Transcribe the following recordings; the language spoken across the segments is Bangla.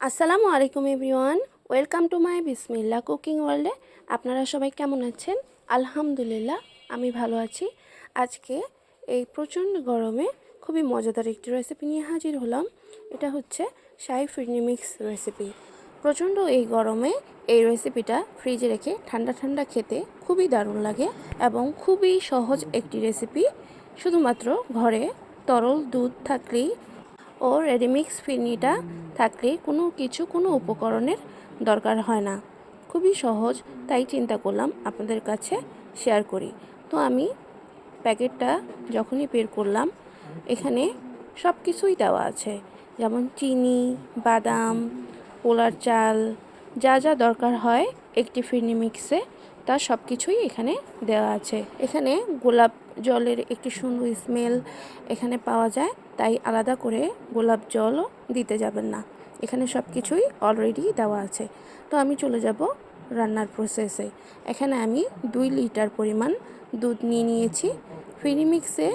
আসসালামু আলাইকুম everyone, welcome to my Bismillah cooking ওয়ার্ল্ডে। আপনারা সবাই কেমন আছেন? আলহামদুলিল্লাহ, আমি ভালো আছি। আজকে এই প্রচণ্ড গরমে খুবই মজাদার একটি রেসিপি নিয়ে হাজির হলাম। এটা হচ্ছে শাহী ফিরনি মিক্স রেসিপি। প্রচণ্ড এই গরমে এই রেসিপিটা ফ্রিজে রেখে ঠান্ডা ঠান্ডা খেতে খুবই দারুণ লাগে এবং খুবই সহজ একটি রেসিপি। শুধুমাত্র ঘরে তরল দুধ থাকলেই ও রেডিমিক্স ফিরনিটা থাকলে কোনো উপকরণের দরকার হয় না। খুবই সহজ, তাই চিন্তা করলাম আপনাদের কাছে শেয়ার করি। তো আমি প্যাকেটটা যখনই বের করলাম, এখানে সব কিছুই দেওয়া আছে, যেমন চিনি, বাদাম, পোলার চাল, যা যা দরকার হয় একটি ফিরনি মিক্সে, তার সব কিছুই এখানে দেওয়া আছে। এখানে গোলাপ জলের একটি সুন্দর স্মেল এখানে পাওয়া যায়, তাই আলাদা করে গোলাপ জলও দিতে যাবেন না। এখানে সব কিছুই অলরেডি দেওয়া আছে। তো আমি চলে যাব রান্নার প্রসেসে। এখানে আমি 2 লিটার পরিমাণ দুধ নিয়েছি। ফিরনি মিক্সে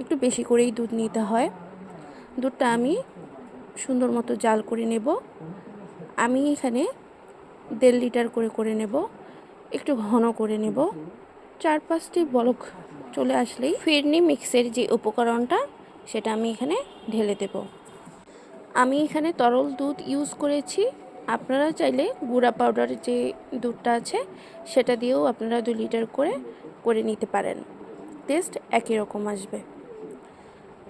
একটু বেশি করেই দুধ নিতে হয়। দুধটা আমি সুন্দর মতো জাল করে নেব। আমি এখানে 1.5 লিটার করে নেব, একটু ঘন করে নেব। 4-5টি বলক চলে আসলেই ফিরনি মিক্সের যে উপকরণটা সেটা আমি এখানে ঢেলে দেব। আমি এখানে তরল দুধ ইউজ করেছি। আপনারা চাইলে গুঁড়া পাউডারের যে দুধটা আছে সেটা দিয়েও আপনারা 2 লিটার করে নিতে পারেন। টেস্ট একই রকম আসবে।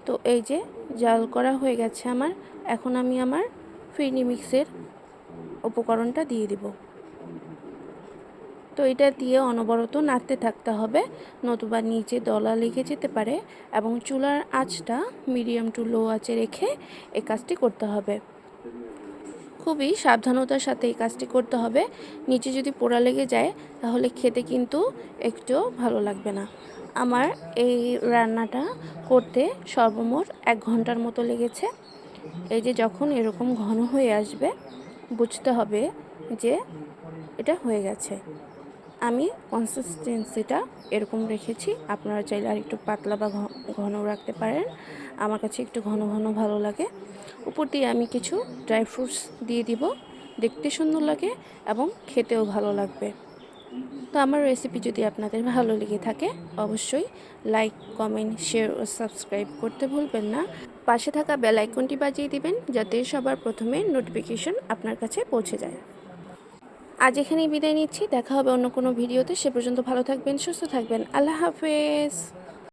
তো এই যে জাল করা হয়ে গেছে আমার। এখন আমি আমার ফিরনি মিক্সের উপকরণটা দিয়ে দিব। তো এটা দিয়ে অনবরত নাড়তে থাকতে হবে, নতুবা নিচে দলা লেগে যেতে পারে। এবং চুলার আঁচটা মিডিয়াম টু লো আঁচে রেখে এই কাজটি করতে হবে। খুবই সাবধানতার সাথে এই কাজটি করতে হবে। নিচে যদি পোড়া লেগে যায় তাহলে খেতে কিন্তু একটু ভালো লাগবে না। আমার এই রান্নাটা করতে সর্বমোট 1 ঘন্টার মতো লেগেছে। এই যে যখন এরকম ঘন হয়ে আসবে বুঝতে হবে যে এটা হয়ে গেছে। আমি কনসিস্টেন্সিটা এরকম রেখেছি। আপনারা চাইলে আর একটু পাতলা বা ঘন রাখতে পারেন। আমার কাছে একটু ঘন ঘন ভালো লাগে। উপর দিয়ে আমি কিছু ড্রাই ফ্রুটস দিয়ে দিব, দেখতে সুন্দর লাগে এবং খেতেও ভালো লাগবে। তো আমার রেসিপি যদি আপনাদের ভালো লেগে থাকে অবশ্যই লাইক, কমেন্ট, শেয়ার ও সাবস্ক্রাইব করতে ভুলবেন না। পাশে থাকা বেল আইকনটি বাজিয়ে দিবেন যাতে সবার প্রথমে নোটিফিকেশন আপনার কাছে পৌঁছে যায়। আজ এখানেই বিদায় নিচ্ছি। দেখা হবে অন্য কোনো ভিডিওতে। সে পর্যন্ত ভালো থাকবেন, সুস্থ থাকবেন। আল্লাহ হাফেজ।